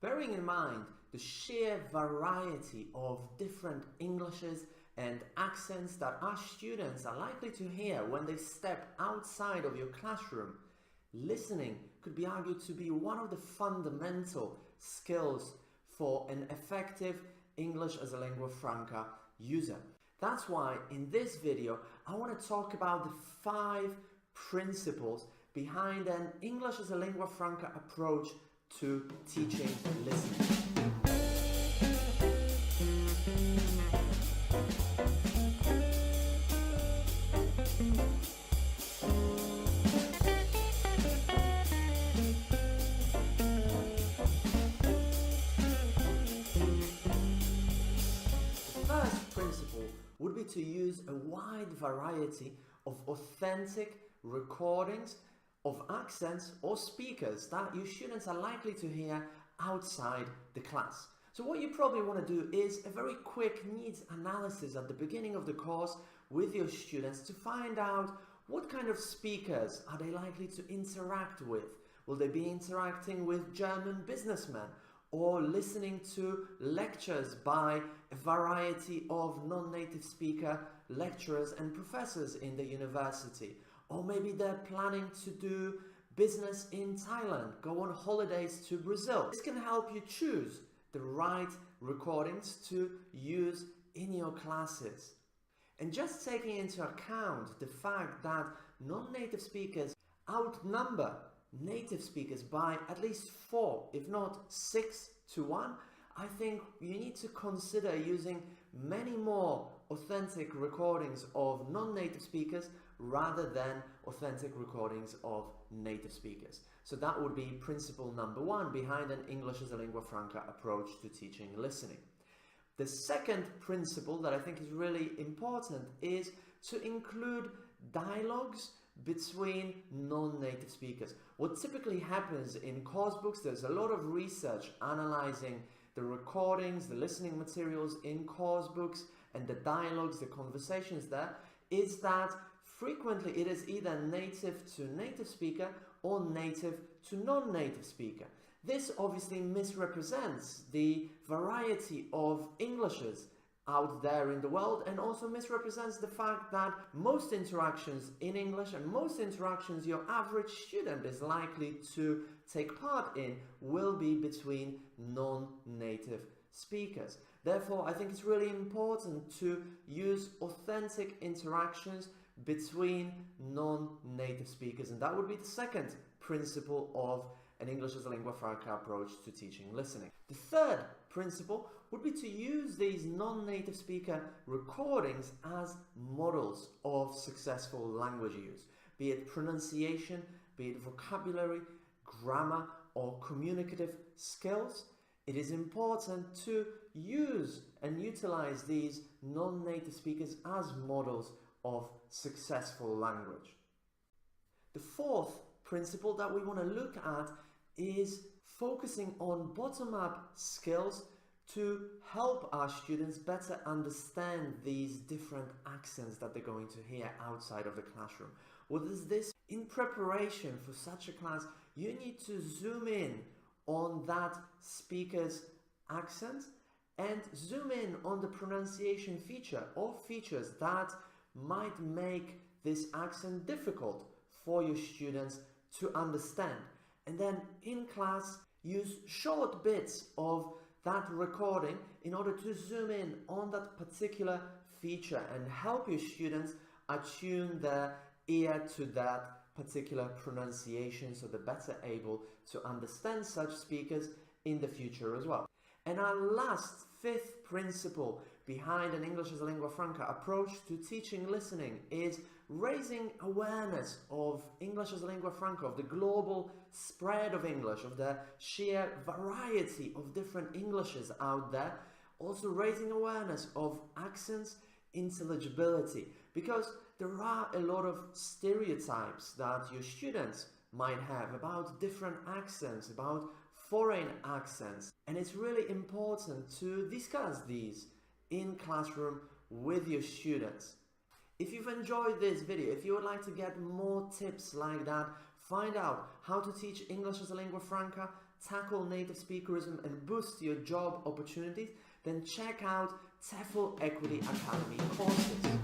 Bearing in mind the sheer variety of different Englishes and accents that our students are likely to hear when they step outside of your classroom, listening could be argued to be one of the fundamental skills for an effective English as a lingua franca user. That's why in this video I want to talk about the 5 principles behind an English as a lingua franca approach to teaching listening. Would be to use a wide variety of authentic recordings of accents or speakers that your students are likely to hear outside the class. So what you probably want to do is a very quick needs analysis at the beginning of the course with your students to find out what kind of speakers are they likely to interact with. Will they be interacting with German businessmen, or listening to lectures by a variety of non-native speaker lecturers and professors in the university? Or maybe they're planning to do business in Thailand, go on holidays to Brazil. This can help you choose the right recordings to use in your classes. And just taking into account the fact that non-native speakers outnumber native speakers by at least 4, if not 6 to 1, I think you need to consider using many more authentic recordings of non-native speakers rather than authentic recordings of native speakers. So that would be principle number 1 behind an English as a lingua franca approach to teaching listening. The second principle that I think is really important is to include dialogues between non-native speakers. What typically happens in course books, there's a lot of research analyzing the recordings, the listening materials in course books and the dialogues, the conversations there, is that frequently it is either native to native speaker or native to non-native speaker. This obviously misrepresents the variety of Englishes out there in the world, and also misrepresents the fact that most interactions in English and most interactions your average student is likely to take part in will be between non-native speakers. Therefore, I think it's really important to use authentic interactions between non-native speakers, and that would be the second principle of an English as a lingua franca approach to teaching listening. The third principle would be to use these non-native speaker recordings as models of successful language use, be it pronunciation, be it vocabulary, grammar, or communicative skills. It is important to use and utilize these non-native speakers as models of successful language. The fourth principle that we want to look at is focusing on bottom-up skills to help our students better understand these different accents that they're going to hear outside of the classroom. What is this? In preparation for such a class, you need to zoom in on that speaker's accent and zoom in on the pronunciation feature or features that might make this accent difficult for your students to understand. And then in class, use short bits of that recording in order to zoom in on that particular feature and help your students attune their ear to that particular pronunciation so they're better able to understand such speakers in the future as well. And our last, fifth principle behind an English as a lingua franca approach to teaching listening is raising awareness of English as a lingua franca, of the global spread of English, of the sheer variety of different Englishes out there. Also raising awareness of accents, intelligibility, because there are a lot of stereotypes that your students might have about different accents, about foreign accents, and it's really important to discuss these in classroom with your students. If you've enjoyed this video, if you would like to get more tips like that, find out how to teach English as a lingua franca, tackle native speakerism and boost your job opportunities, then check out TEFL Equity Academy courses.